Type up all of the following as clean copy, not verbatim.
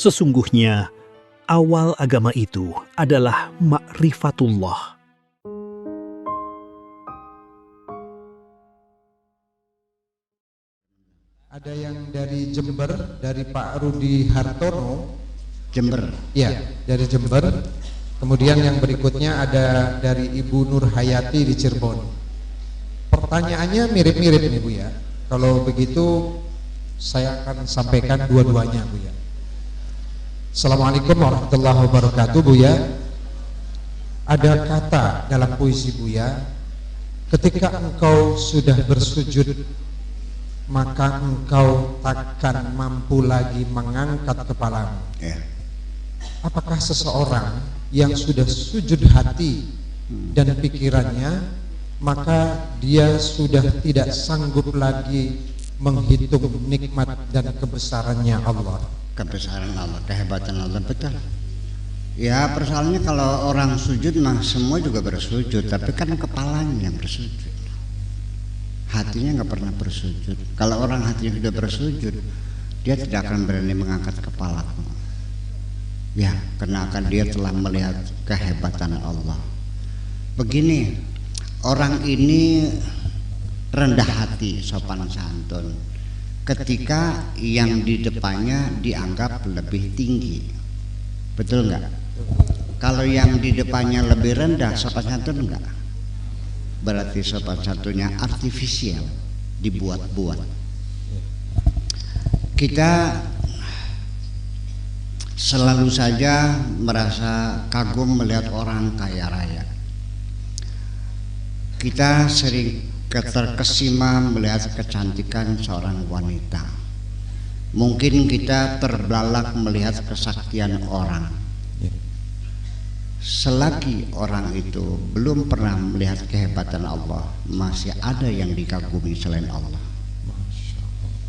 Sesungguhnya, awal agama itu adalah ma'rifatullah. Ada yang dari Jember, dari Pak Rudi Hartono. Jember. Ya, dari Jember. Kemudian yang berikutnya ada dari Ibu Nur Hayati di Cirebon. Pertanyaannya mirip-mirip nih Bu ya. Kalau begitu saya akan sampaikan dua-duanya Bu ya. Assalamualaikum warahmatullahi wabarakatuh Bu ya. Ada kata dalam puisi Bu ya, ketika engkau sudah bersujud, maka engkau takkan mampu lagi mengangkat kepalamu. Apakah seseorang yang sudah sujud hati dan pikirannya, maka dia sudah tidak sanggup lagi menghitung nikmat dan kebesarannya Allah? Kebesaran Allah, kehebatan Allah, betul. Ya, persoalannya kalau orang sujud mah semua juga bersujud, tapi kan kepalanya yang bersujud, hatinya nggak pernah bersujud. Kalau orang hatinya sudah bersujud, dia tidak akan berani mengangkat kepala. Ya, karena akan dia telah melihat kehebatan Allah. Begini, orang ini rendah hati, sopan santun, ketika yang di depannya dianggap lebih tinggi. Betul nggak? Kalau yang di depannya lebih rendah, sopan santun enggak? Berarti sopan santunnya artifisial, dibuat-buat. Kita selalu saja merasa kagum melihat orang kaya raya. Kita sering terkesima melihat kecantikan seorang wanita. Mungkin kita terbelalak melihat kesaktian orang. Selagi orang itu belum pernah melihat kehebatan Allah, masih ada yang dikagumi selain Allah.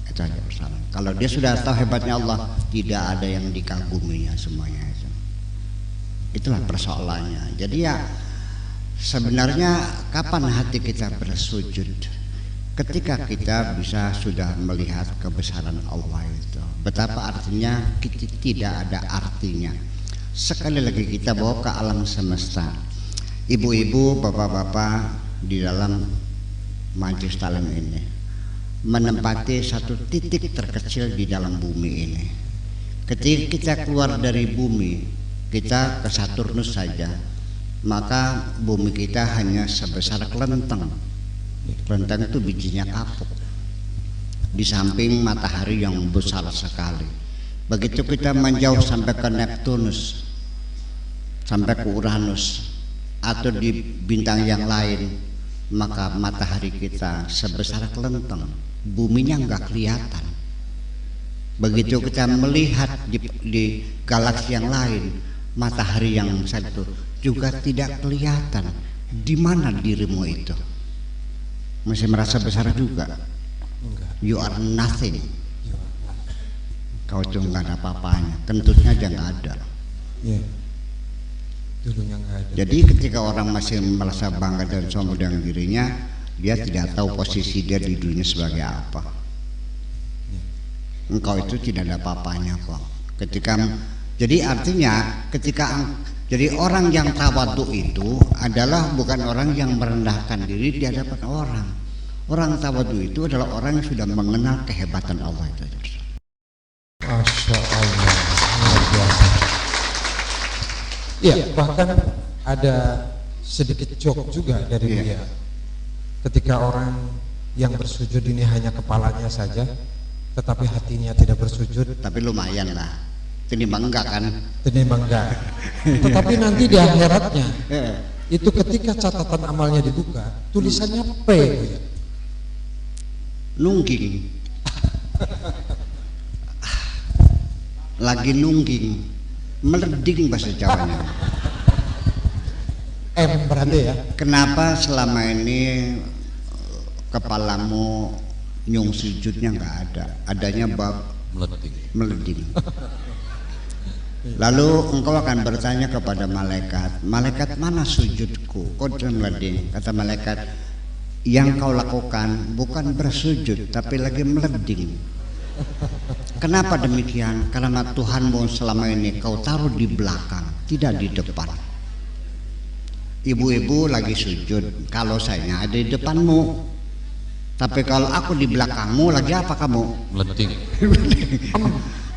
Itu aja persoalan. Kalau dia sudah tahu hebatnya Allah, tidak ada yang dikaguminya semuanya. Itulah persoalannya. Jadi ya, sebenarnya kapan hati kita bersujud? Ketika kita bisa sudah melihat kebesaran Allah itu. Betapa artinya kita tidak ada artinya. Sekali lagi kita bawa ke alam semesta. Ibu-ibu, bapak-bapak di dalam majelis taklim ini menempati satu titik terkecil di dalam bumi ini. Ketika kita keluar dari bumi, kita ke Saturnus saja, maka bumi kita hanya sebesar kelenteng. Kelenteng itu bijinya kapuk, di samping matahari yang besar sekali. Begitu kita menjauh sampai ke Neptunus, sampai ke Uranus, atau di bintang yang lain, maka matahari kita sebesar kelenteng, buminya nggak kelihatan. Begitu kita melihat di galaksi yang lain, matahari yang satu juga tidak kelihatan. Di mana dirimu itu? Masih merasa besar juga? You are nothing. Kau itu nggak ada apa-apanya, kentutnya aja nggak ada. Dulunya nggak ada. Jadi ketika orang masih merasa bangga dan sombong dengan dirinya, dia tidak tahu posisi dia di dunia sebagai apa. Engkau itu tidak ada apa-apanya kok. Jadi artinya jadi orang yang tawadhu itu adalah bukan orang yang merendahkan diri di hadapan orang. Orang tawadhu itu adalah orang yang sudah mengenal kehebatan Allah itu. Masya Allah, luar biasa. Iya, bahkan ada sedikit joke juga dari dia. Ketika orang yang bersujud ini hanya kepalanya saja, tetapi hatinya tidak bersujud. Tapi lumayan lah, tinimbang enggak kan? Tinimbang enggak. Tetapi nanti di akhiratnya, itu ketika catatan amalnya dibuka, tulisannya P. Nungging. Lagi nungging, meleding bahasa Jawanya. Berarti ya. Kenapa selama ini kepalamu nyung sujudnya nggak ada? Adanya bab meleding. Lalu engkau akan bertanya kepada malaikat, malaikat mana sujudku? Kau meleding. Kata malaikat, yang kau lakukan bukan bersujud tapi lagi meleding. Kenapa demikian? Karena Tuhanmu selama ini kau taruh di belakang, tidak di depan. Ibu-ibu lagi sujud, kalau saya ada di depanmu, tapi kalau aku di belakangmu, lagi apa kamu? Melenting.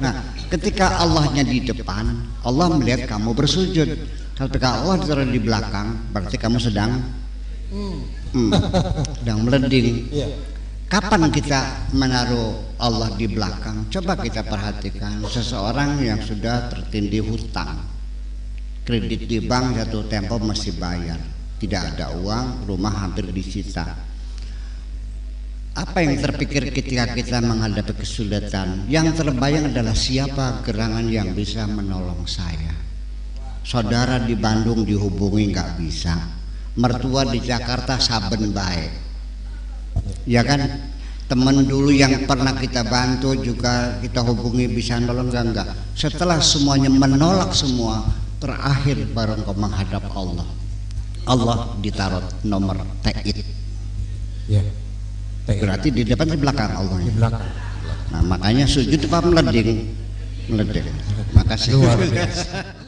Nah, ketika Allahnya di depan, Allah melihat kamu bersujud. Ketika Allah ditaruh di belakang, berarti kamu sedang melending. Kapan kita menaruh Allah di belakang? Coba kita perhatikan seseorang yang sudah tertindih hutang, kredit di bank jatuh tempo mesti bayar, tidak ada uang, rumah hampir disita. Apa yang terpikir ketika kita menghadapi kesulitan? Yang terbayang adalah siapa gerangan yang bisa menolong saya. Saudara di Bandung dihubungi nggak bisa, mertua di Jakarta saben baik, ya kan? Teman dulu yang pernah kita bantu juga kita hubungi bisa nolong enggak? Setelah semuanya menolak semua, terakhir baru engkau menghadap Allah. Allah ditaruh nomor Tait. Ya. Berarti di depan di belakang Allah. Di belakang. Nah, makanya sujud apa meleding? Meleding. Makasih. Luar biasa.